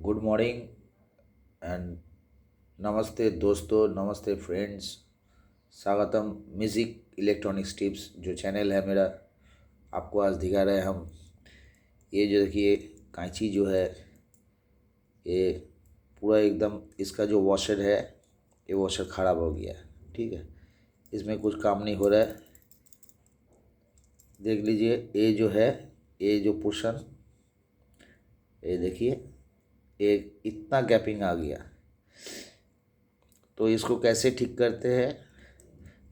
Good morning and नमस्ते दोस्तों, नमस्ते फ्रेंड्स। स्वागतम म्यूज़िक इलेक्ट्रॉनिक्स टिप्स जो चैनल है मेरा, आपको आज दिखा रहे हैं हम। ये जो देखिए कैंची जो है, ये पूरा एकदम इसका जो वॉशर है, ये वॉशर ख़राब हो गया है। ठीक है, इसमें कुछ काम नहीं हो रहा है। देख लीजिए, ये जो है, ये जो पोर्शन, ये देखिए, एक इतना गैपिंग आ गया। तो इसको कैसे ठीक करते हैं?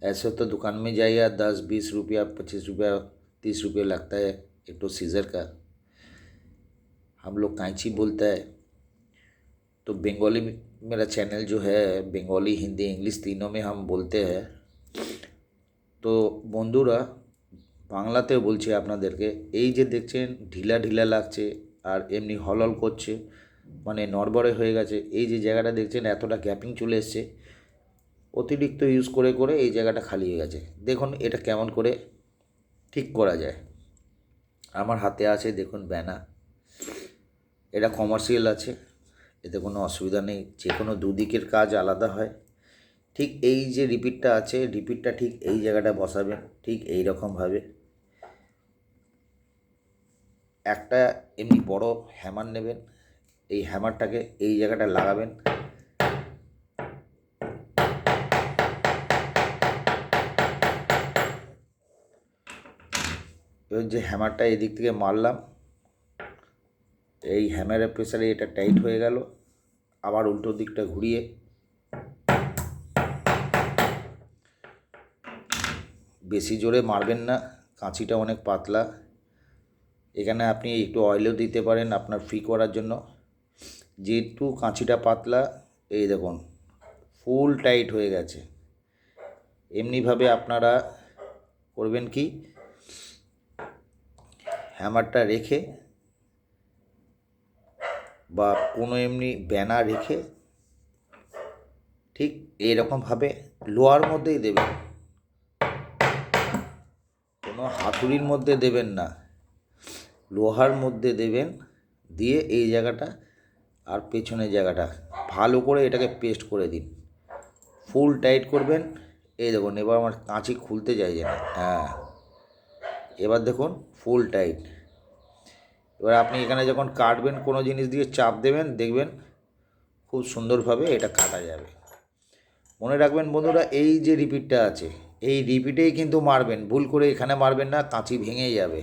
ऐसे तो दुकान में जाइए, 10-20 रुपया, 25 रुपया, 30 रुपया लगता है एक तो सीज़र का। हम लोग कैंची बोलता है। तो बंगाली मेरा चैनल जो है, बंगाली, हिंदी, इंग्लिश तीनों में हम बोलते हैं। तो বন্ধুরা, বাংলাতে বলছি আপনাদেরকে, এই যে দেখছেন ঢিলা ঢিলা লাগছে আর এমনি হলহল করছে, মানে নড়বড়ে হয়ে গেছে, এই যে জায়গাটা দেখছেন এতটা গ্যাপিং চলে এসছে, অতিরিক্ত ইউজ করে করে এই জায়গাটা খালি হয়ে গেছে। দেখুন এটা কেমন করে ঠিক করা যায়। আমার হাতে আছে, দেখুন ব্যানা, এটা কমার্শিয়াল আছে, এতে কোনো অসুবিধা নেই। যে কোনো দুদিকের কাজ আলাদা হয়। ঠিক এই যে রিপিটটা আছে, রিপিটটা ঠিক এই জায়গাটা বসাবেন, ঠিক এই রকমভাবে। একটা এমনি বড় হ্যামার নেবেন, এই হ্যামারটাকে এই জায়গাটা লাগাবেন। এবার যে হ্যামারটা এদিক থেকে মারলাম, এই হ্যামারের প্রেসারে এটা টাইট হয়ে গেল। আবার উল্টো দিকটা ঘুরিয়ে বেশি জোরে মারবেন না, কাঁচিটা অনেক পাতলা। এখানে আপনি একটু অয়েলও দিতে পারেন আপনার ফ্রি করার জন্য। যেহেতু কাঁচিটা পাতলা, এই দেখুন ফুল টাইট হয়ে গেছে। এমনিভাবে আপনারা করবেন কি, হ্যামারটা রেখে বা কোনো এমনি ব্যানা রেখে ঠিক এইরকমভাবে লোহার মধ্যেই দেবেন, কোনো হাতুড়ির মধ্যে দেবেন না, লোহার মধ্যে দেবেন। দিয়ে এই জায়গাটা আর পেছনের জায়গাটা ভালো করে এটাকে পেস্ট করে দিন, ফুল টাইট করবেন। এই দেখুন, এবার আমার কাঁচি খুলতে চাইছে না। হ্যাঁ, এবার দেখুন ফুল টাইট। এবার আপনি এখানে যখন কাটবেন, কোনো জিনিস দিয়ে চাপ দেবেন, দেখবেন খুব সুন্দরভাবে এটা কাটা যাবে। মনে রাখবেন বন্ধুরা, এই যে রিপিটটা আছে, এই রিপিটেই কিন্তু মারবেন, ভুল করে এখানে মারবেন না, কাঁচি ভেঙে যাবে।